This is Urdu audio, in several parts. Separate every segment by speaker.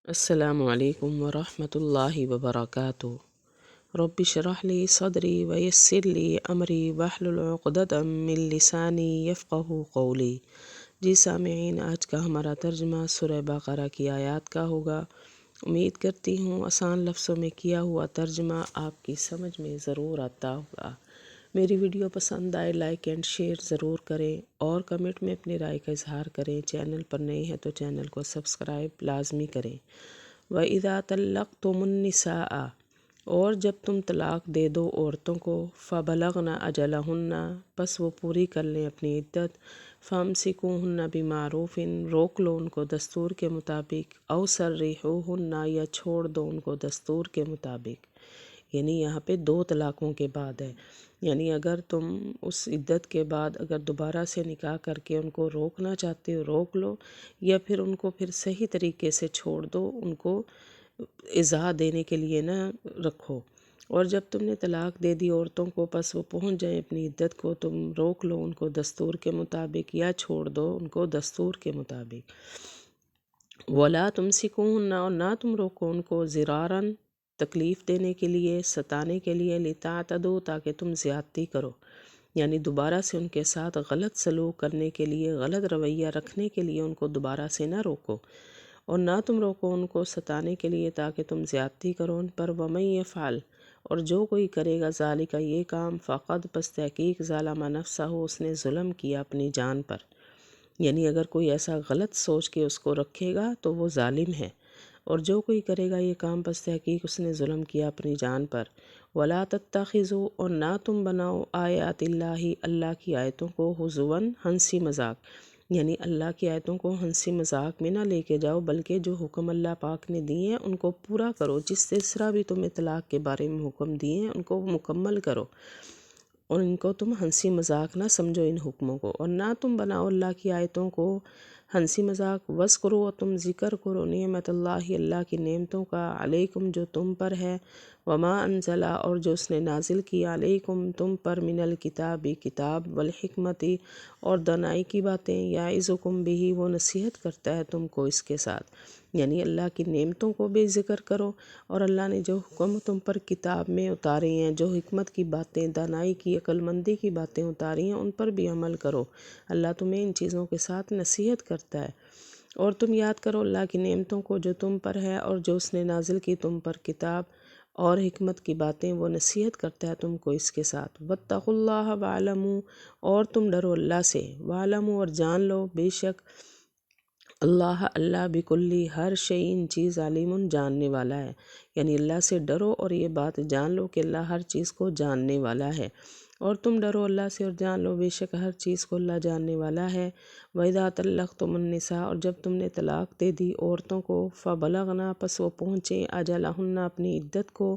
Speaker 1: السلام علیکم ورحمۃ اللہ وبرکاتہ۔ رب اشرح لی صدری ویسر لی امری واحلل عقدۃ من لسانی یفقہوا قولی۔ جی سامعین، آج کا ہمارا ترجمہ سورہ بقرہ کی آیات کا ہوگا۔ امید کرتی ہوں آسان لفظوں میں کیا ہوا ترجمہ آپ کی سمجھ میں ضرور آتا ہوگا۔ میری ویڈیو پسند آئے لائک اینڈ شیئر ضرور کریں اور کمنٹ میں اپنی رائے کا اظہار کریں۔ چینل پر نئے ہیں تو چینل کو سبسکرائب لازمی کریں۔ وَإِذَا طَلَّقْتُمُ النِّسَاءَ، اور جب تم طلاق دے دو عورتوں کو، فَبَلَغْنَ أَجَلَهُنَّ، پس وہ پوری کر لیں اپنی عدت، فَأَمْسِكُوهُنَّ بِمَعْرُوفٍ، روک لو ان کو دستور کے مطابق، أَوْ سَرِّحُوهُنَّ، یا چھوڑ دو ان کو دستور کے مطابق۔ یعنی یہاں پہ 2 طلاقوں کے بعد ہے، یعنی اگر تم اس عدت کے بعد اگر دوبارہ سے نکاح کر کے ان کو روکنا چاہتے ہو روک لو، یا پھر ان کو پھر صحیح طریقے سے چھوڑ دو، ان کو ایذا دینے کے لیے نہ رکھو۔ اور جب تم نے طلاق دے دی عورتوں کو، پس وہ پہنچ جائیں اپنی عدت کو، تم روک لو ان کو دستور کے مطابق یا چھوڑ دو ان کو دستور کے مطابق۔ وَلَا تُمْسِكُوهُنَّ، اور نہ تم روکو ان کو، ضِرَارًا، تکلیف دینے کے لیے، ستانے کے لیے، لِتَعْتَدُوا، تاکہ تم زیادتی کرو، یعنی دوبارہ سے ان کے ساتھ غلط سلوک کرنے کے لیے، غلط رویہ رکھنے کے لیے ان کو دوبارہ سے نہ روکو، اور نہ تم روکو ان کو ستانے کے لیے تاکہ تم زیادتی کرو ان پر۔ وَمَن يَفْعَلْ، اور جو کوئی کرے گا ذَلِکَ، یہ کام، فقد، پس تحقیق، ظَلَمَ نَفْسَهُ، اس نے ظلم کیا اپنی جان پر۔ یعنی اگر کوئی ایسا غلط سوچ کے اس کو رکھے گا تو وہ ظالم ہے، اور جو کوئی کرے گا یہ کام، پس تحقیق اس نے ظلم کیا اپنی جان پر۔ وَلَا تَتَّخِذُوا، اور نہ تم بناؤ، آیات اللہ، اللہ کی آیتوں کو، ہزواً، ہنسی مذاق، یعنی اللہ کی آیتوں کو ہنسی مذاق میں نہ لے کے جاؤ، بلکہ جو حکم اللہ پاک نے دیے ہیں ان کو پورا کرو، جس طرح بھی تمہیں طلاق کے بارے میں حکم دیے ہیں ان کو مکمل کرو، اور ان کو تم ہنسی مذاق نہ سمجھو ان حکموں کو، اور نہ تم بناؤ اللہ کی آیتوں کو ہنسی مذاق۔ وَاذْكُرُوا، اور تم ذکر کرو، نعمت اللہ، اللہ کی نعمتوں کا، علیکم، جو تم پر ہے، وما انزل، اور جو اس نے نازل کیا، علیکم، تم پر، من الکتاب، کتاب، والحکمت، اور دانائی کی باتیں، یعظکم بہ، وہ نصیحت کرتا ہے تم کو اس کے ساتھ، یعنی اللہ کی نعمتوں کو بھی ذکر کرو، اور اللہ نے جو حکم تم پر کتاب میں اتارے ہیں، جو حکمت کی باتیں، دانائی کی، عقل مندی کی باتیں اتاری ہیں، ان پر بھی عمل کرو۔ اللہ تمہیں ان چیزوں کے ساتھ نصیحت کرتا ہے، اور تم یاد کرو اللہ کی نعمتوں کو جو تم پر ہے، اور جو اس نے نازل کی تم پر کتاب اور حکمت کی باتیں، وہ نصیحت کرتا ہے تم کو اس کے ساتھ۔ واتقوا اللہ واعلموا، اور تم ڈرو اللہ سے، واعلموا، اور جان لو، بے شک اللہ بکلی، ہر شیء، چیز، علیم، جاننے والا ہے، یعنی اللہ سے ڈرو اور یہ بات جان لو کہ اللہ ہر چیز کو جاننے والا ہے، اور تم ڈرو اللہ سے اور جان لو بے شک ہر چیز کو اللہ جاننے والا ہے۔ وَإِذَا طَلَّقْتُمُ النِّسَاءَ، اور جب تم نے طلاق دے دی عورتوں کو، فَبَلَغْنَ، پس وہ پہنچیں، أَجَلَهُنَّ، اپنی عدت کو،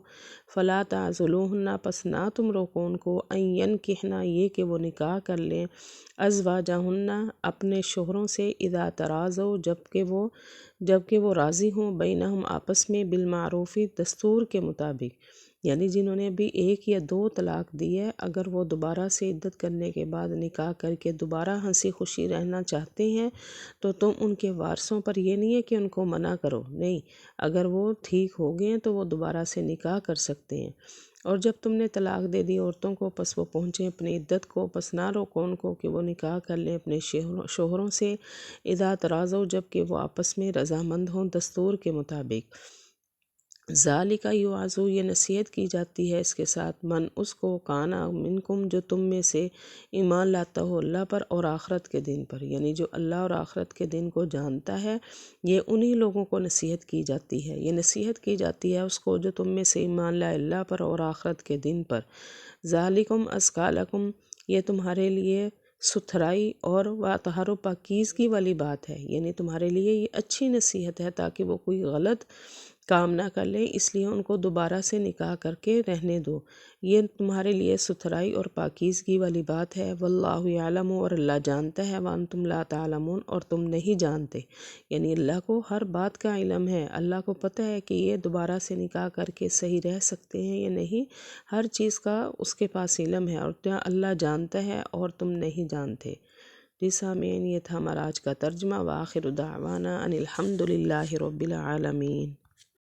Speaker 1: فَلَا تَعْضُلُوهُنَّ، پس نہ تم روکو ان کو، أَن يَنكِحْنَ، یہ کہ وہ نکاح کر لیں، أَزْوَاجَهُنَّ، اپنے شوہروں سے، إِذَا تَرَاضَوْا، جبکہ وہ راضی ہوں، بینہم، آپس میں، بالمعروف، دستور کے مطابق، یعنی جنہوں نے بھی 1 یا 2 طلاق دی ہے، اگر وہ دوبارہ سے عدت کرنے کے بعد نکاح کر کے دوبارہ ہنسی خوشی رہنا چاہتے ہیں تو تم ان کے وارثوں پر یہ نہیں ہے کہ ان کو منع کرو، نہیں، اگر وہ ٹھیک ہو گئے ہیں تو وہ دوبارہ سے نکاح کر سکتے ہیں۔ اور جب تم نے طلاق دے دی عورتوں کو، پس وہ پہنچیں اپنی عدت کو، پس نہ روکو ان کو کہ وہ نکاح کر لیں اپنے شوہروں سے، اذا تراضوا، جبکہ وہ آپس میں رضامند ہوں دستور کے مطابق۔ ذالک یوعظ، یہ نصیحت کی جاتی ہے اس کے ساتھ، من، اس کو، کانا، منکم، جو تم میں سے، ایمان لاتا ہو اللہ پر اور آخرت کے دن پر، یعنی جو اللہ اور آخرت کے دن کو جانتا ہے، یہ انہی لوگوں کو نصیحت کی جاتی ہے، یہ نصیحت کی جاتی ہے اس کو جو تم میں سے ایمان لائے اللہ پر اور آخرت کے دن پر۔ ذالکم ازکی لکم، یہ تمہارے لیے ستھرائی اور طہارت و پاکیزگی والی بات ہے، یعنی تمہارے لیے یہ اچھی نصیحت ہے تاکہ وہ کوئی غلط کام نہ کر لیں، اس لیے ان کو دوبارہ سے نکاح کر کے رہنے دو، یہ تمہارے لیے ستھرائی اور پاکیزگی والی بات ہے۔ واللہ یعلم، اور اللہ جانتا ہے، وانتم لا تعلمون، اور تم نہیں جانتے، یعنی اللہ کو ہر بات کا علم ہے، اللہ کو پتہ ہے کہ یہ دوبارہ سے نکاح کر کے صحیح رہ سکتے ہیں یا نہیں، ہر چیز کا اس کے پاس علم ہے، اور اللہ جانتا ہے اور تم نہیں جانتے۔ جی سامعین، یہ تھا ہمارا آج کا ترجمہ۔ وآخر دعوانا ان الحمد للہ رب العالمین۔